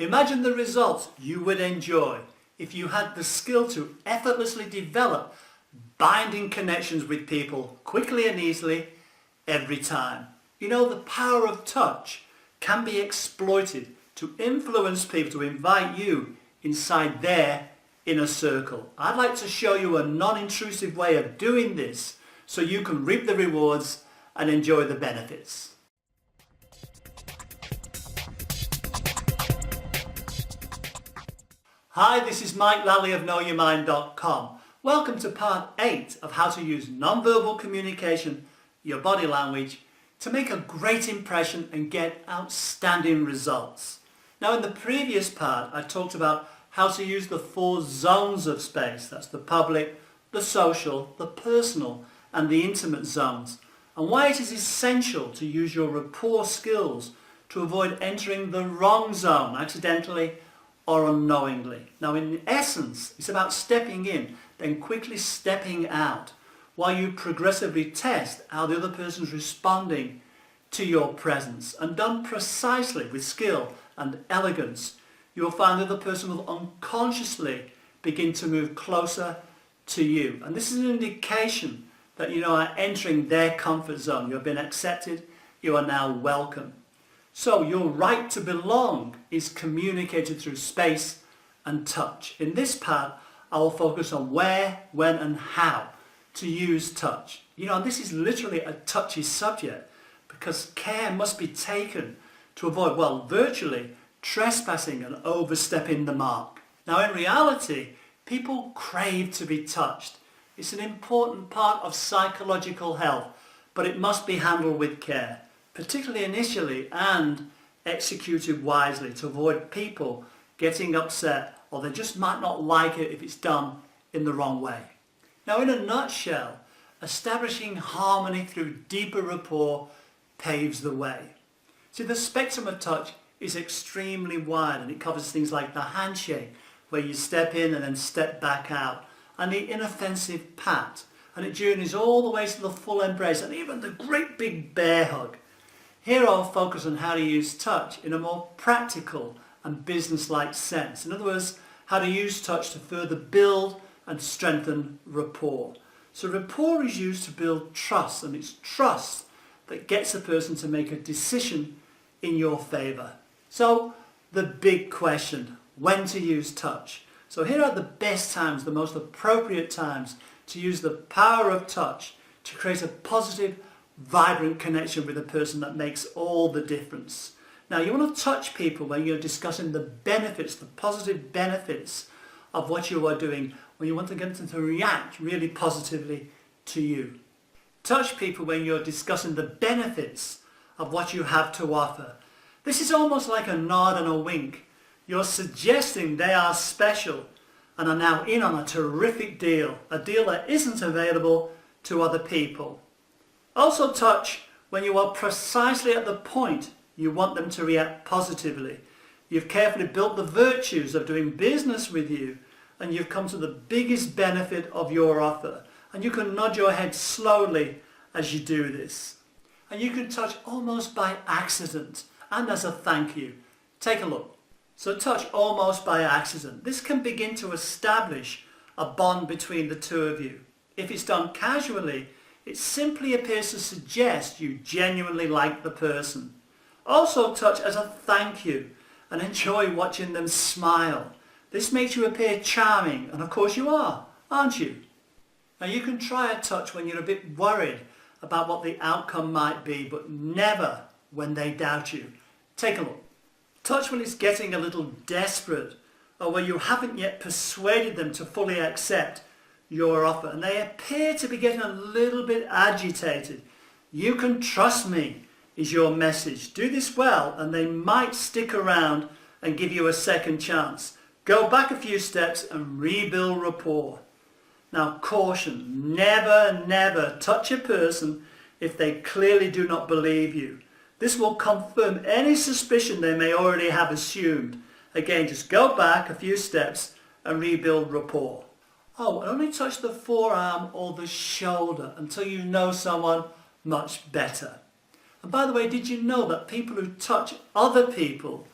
Imagine the results you would enjoy if you had the skill to effortlessly develop binding connections with people quickly and easily every time. You know, the power of touch can be exploited to influence people to invite you inside their inner circle. I'd like to show you a non-intrusive way of doing this so you can reap the rewards and enjoy the benefits. Hi, this is Mike Lally of knowyourmind.com. Welcome to part 8 of how to use non-verbal communication, your body language, to make a great impression and get outstanding results. Now, in the previous part, I talked about how to use the 4 zones of space. That's the public, the social, the personal, and the intimate zones, and why it is essential to use your rapport skills to avoid entering the wrong zone accidentally or unknowingly. Now, in essence, it's about stepping in, then quickly stepping out, while you progressively test how the other person's responding to your presence. And done precisely with skill and elegance, you will find that the person will unconsciously begin to move closer to you. And this is an indication that you are entering their comfort zone. You have been accepted. You are now welcome. So your right to belong is communicated through space and touch. In this part, I will focus on where, when, and how to use touch. This is literally a touchy subject because care must be taken to avoid, virtually trespassing and overstepping the mark. Now, in reality, people crave to be touched. It's an important part of psychological health, but it must be handled with care, particularly initially, and executed wisely to avoid people getting upset, or they just might not like it if it's done in the wrong way. Now, in a nutshell, establishing harmony through deeper rapport paves the way. See, the spectrum of touch is extremely wide, and it covers things like the handshake, where you step in and then step back out, and the inoffensive pat, and it journeys all the way to the full embrace, and even the great big bear hug. Here I'll focus on how to use touch in a more practical and business-like sense. In other words, how to use touch to further build and strengthen rapport. So rapport is used to build trust, and it's trust that gets a person to make a decision in your favor. So the big question, when to use touch. So here are the best times, the most appropriate times to use the power of touch to create a positive, vibrant connection with a person that makes all the difference. Now, you want to touch people when you're discussing the benefits, the positive benefits of what you are doing, when you want to get them to react really positively to you. Touch people when you're discussing the benefits of what you have to offer. This is almost like a nod and a wink. You're suggesting they are special and are now in on a terrific deal, a deal that isn't available to other people. Also touch when you are precisely at the point you want them to react positively. You've carefully built the virtues of doing business with you, and you've come to the biggest benefit of your offer. And you can nod your head slowly as you do this. And you can touch almost by accident and as a thank you. Take a look. So touch almost by accident. This can begin to establish a bond between the two of you. If it's done casually, it simply appears to suggest you genuinely like the person. Also touch as a thank you and enjoy watching them smile. This makes you appear charming, and of course you are, aren't you? Now, you can try a touch when you're a bit worried about what the outcome might be, but never when they doubt you. Take a look. Touch when it's getting a little desperate, or where you haven't yet persuaded them to fully accept your offer and they appear to be getting a little bit agitated. You can trust me is your message. Do this well and they might stick around and give you a second chance. Go back a few steps and rebuild rapport. Now, caution, never touch a person if they clearly do not believe you. This will confirm any suspicion they may already have assumed. Again, just go back a few steps and rebuild rapport. Oh, and only touch the forearm or the shoulder until you know someone much better. And by the way, did you know that people who touch other people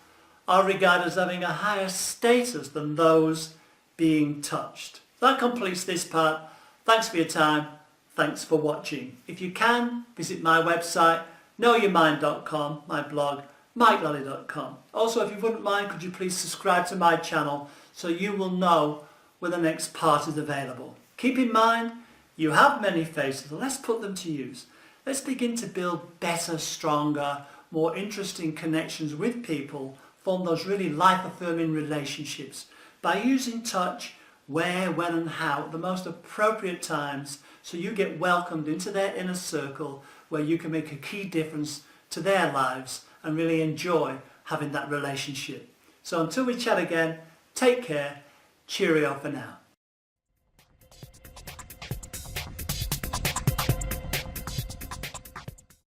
are regarded as having a higher status than those being touched. That completes this part. Thanks for your time. Thanks for watching. If you can, visit my website, knowyourmind.com, my blog, mikelally.com. Also, if you wouldn't mind, could you please subscribe to my channel so you will know when the next part is available. Keep in mind, you have many faces, so let's put them to use. Let's begin to build better, stronger, more interesting connections with people, form those really life-affirming relationships by using touch where, when and how at the most appropriate times, so you get welcomed into their inner circle where you can make a key difference to their lives and really enjoy having that relationship. So until we chat again, take care, cheerio for now.